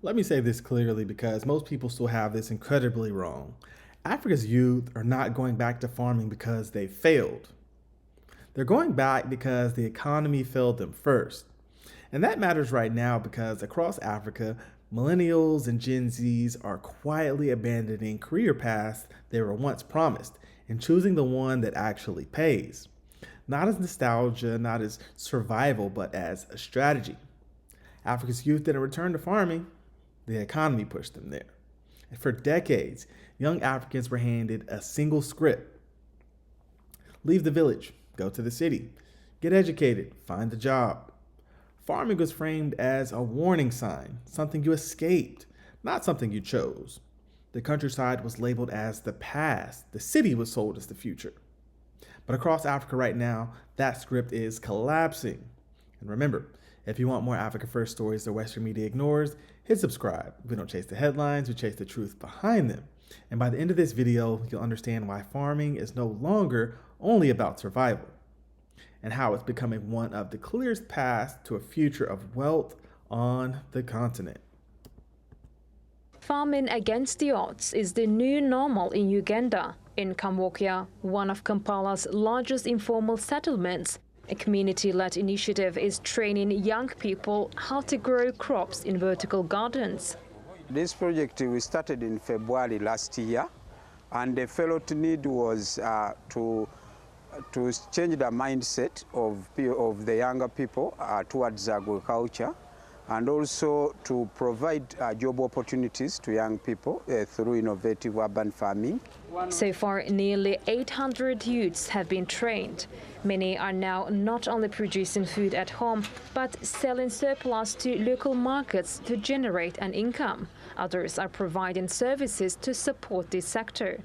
Let me say this clearly because most people still have this incredibly wrong. Africa's youth are not going back to farming because they failed. They're going back because the economy failed them first. And that matters right now because across Africa, millennials and Gen Zs are quietly abandoning career paths they were once promised and choosing the one that actually pays. Not as nostalgia, not as survival, but as a strategy. Africa's youth didn't return to farming, the economy pushed them there. And for decades, young Africans were handed a single script: leave the village, go to the city, get educated, find a job. Farming was framed as a warning sign, something you escaped, not something you chose. The countryside was labeled as the past, the city was sold as the future. But across Africa right now, that script is collapsing. And remember, if you want more Africa First stories the Western media ignores, hit subscribe. We don't chase the headlines, we chase the truth behind them. And by the end of this video, you'll understand why farming is no longer only about survival, and how it's becoming one of the clearest paths to a future of wealth on the continent. Farming against the odds is the new normal in Uganda. In Kamwokia, one of Kampala's largest informal settlements, a community-led initiative is training young people how to grow crops in vertical gardens. This project we started in February last year, and the felt need was to change the mindset of the younger people towards agriculture, and also to provide job opportunities to young people through innovative urban farming. So far, nearly 800 youths have been trained. Many are now not only producing food at home, but selling surplus to local markets to generate an income. Others are providing services to support this sector.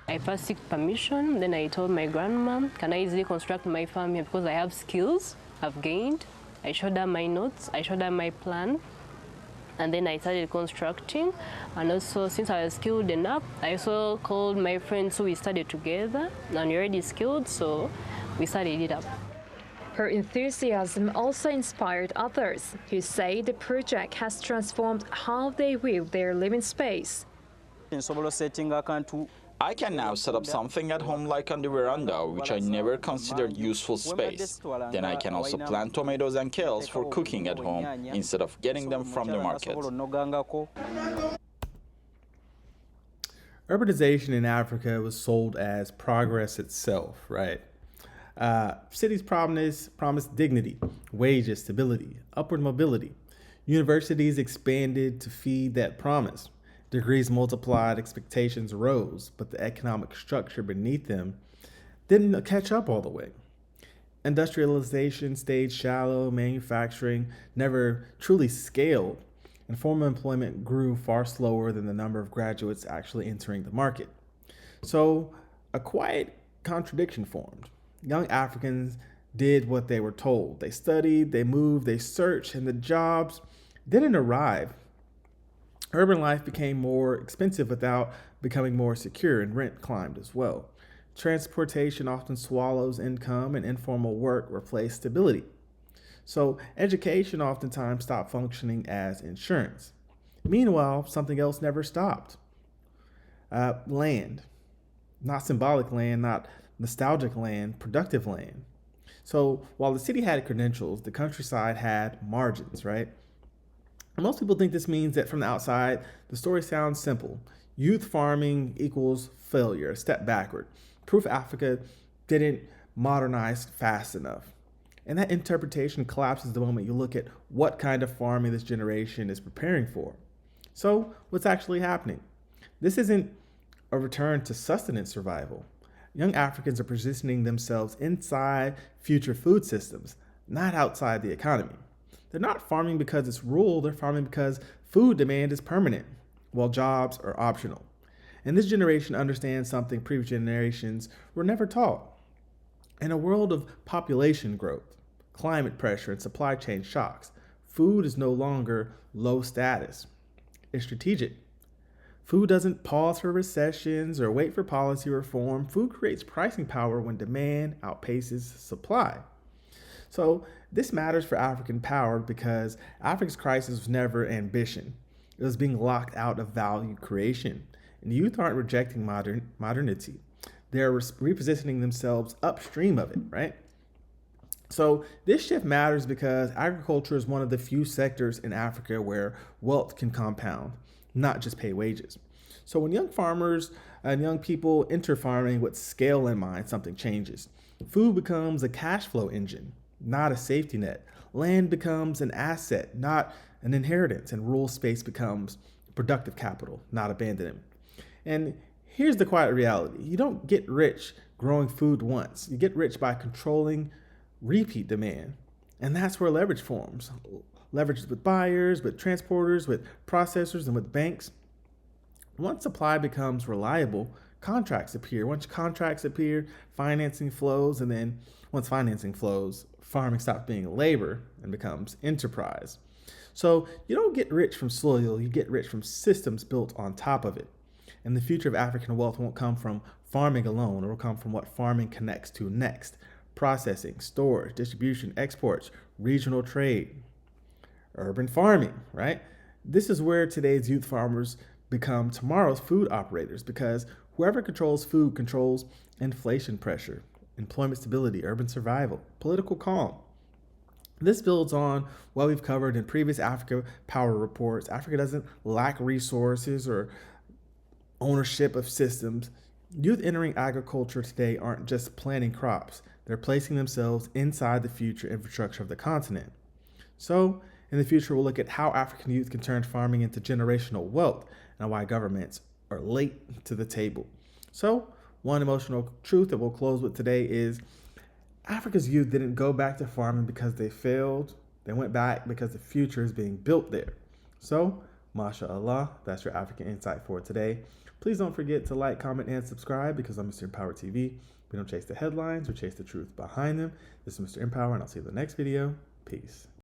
I first seek permission, then I told my grandma, can I easily construct my farm here because I have skills I've gained. I showed her my notes, I showed her my plan, and then I started constructing. And also, since I was skilled enough, I also called my friends who we studied together, and we're already skilled, so we started it up. Her enthusiasm also inspired others who say the project has transformed how they view their living space. I can now set up something at home like on the veranda, which I never considered useful space. Then I can also plant tomatoes and kales for cooking at home instead of getting them from the market. Urbanization in Africa was sold as progress itself, right? Cities promised dignity, wages, stability, upward mobility. Universities expanded to feed that promise. Degrees multiplied, expectations rose, but the economic structure beneath them didn't catch up all the way. Industrialization stayed shallow, manufacturing never truly scaled, and formal employment grew far slower than the number of graduates actually entering the market. So a quiet contradiction formed. Young Africans did what they were told. They studied, they moved, they searched, and the jobs didn't arrive. Urban life became more expensive without becoming more secure, and rent climbed as well. Transportation often swallows income, and informal work replaced stability. So education oftentimes stopped functioning as insurance. Meanwhile, something else never stopped. Land. Not symbolic land, not nostalgic land, productive land. So while the city had credentials, the countryside had margins, right? Most people think this means that from the outside, the story sounds simple. Youth farming equals failure, a step backward. Proof Africa didn't modernize fast enough. And that interpretation collapses the moment you look at what kind of farming this generation is preparing for. So what's actually happening? This isn't a return to sustenance survival. Young Africans are positioning themselves inside future food systems, not outside the economy. They're not farming because it's rural, they're farming because food demand is permanent, while jobs are optional. And this generation understands something previous generations were never taught. In a world of population growth, climate pressure, and supply chain shocks, food is no longer low status. It's strategic. Food doesn't pause for recessions or wait for policy reform. Food creates pricing power when demand outpaces supply. So this matters for African power because Africa's crisis was never ambition. It was being locked out of value creation. And youth aren't rejecting modernity. They're repositioning themselves upstream of it, right? So this shift matters because agriculture is one of the few sectors in Africa where wealth can compound, not just pay wages. So when young farmers and young people enter farming with scale in mind, something changes. Food becomes a cash flow engine, not a safety net. Land becomes an asset, not an inheritance, and rural space becomes productive capital, not abandonment. And here's the quiet reality. You don't get rich growing food once. You get rich by controlling repeat demand. And that's where leverage forms. Leverage with buyers, with transporters, with processors, and with banks. Once supply becomes reliable, contracts appear. Once contracts appear, financing flows. And then once financing flows, farming stops being labor and becomes enterprise. So you don't get rich from soil, you get rich from systems built on top of it. And the future of African wealth won't come from farming alone. It will come from what farming connects to next. Processing, storage, distribution, exports, regional trade, urban farming, right? This is where today's youth farmers become tomorrow's food operators, because whoever controls food controls inflation pressure, employment stability, urban survival, political calm. This builds on what we've covered in previous Africa Power reports. Africa doesn't lack resources or ownership of systems. Youth entering agriculture today aren't just planting crops. They're placing themselves inside the future infrastructure of the continent. So, in the future, we'll look at how African youth can turn farming into generational wealth and why governments are late to the table. So, one emotional truth that we'll close with today is Africa's youth didn't go back to farming because they failed. They went back because the future is being built there. So, mashallah, that's your African Insight for today. Please don't forget to like, comment, and subscribe, because I'm Mr. Empower TV. We don't chase the headlines, we chase the truth behind them. This is Mr. Empower, and I'll see you in the next video. Peace.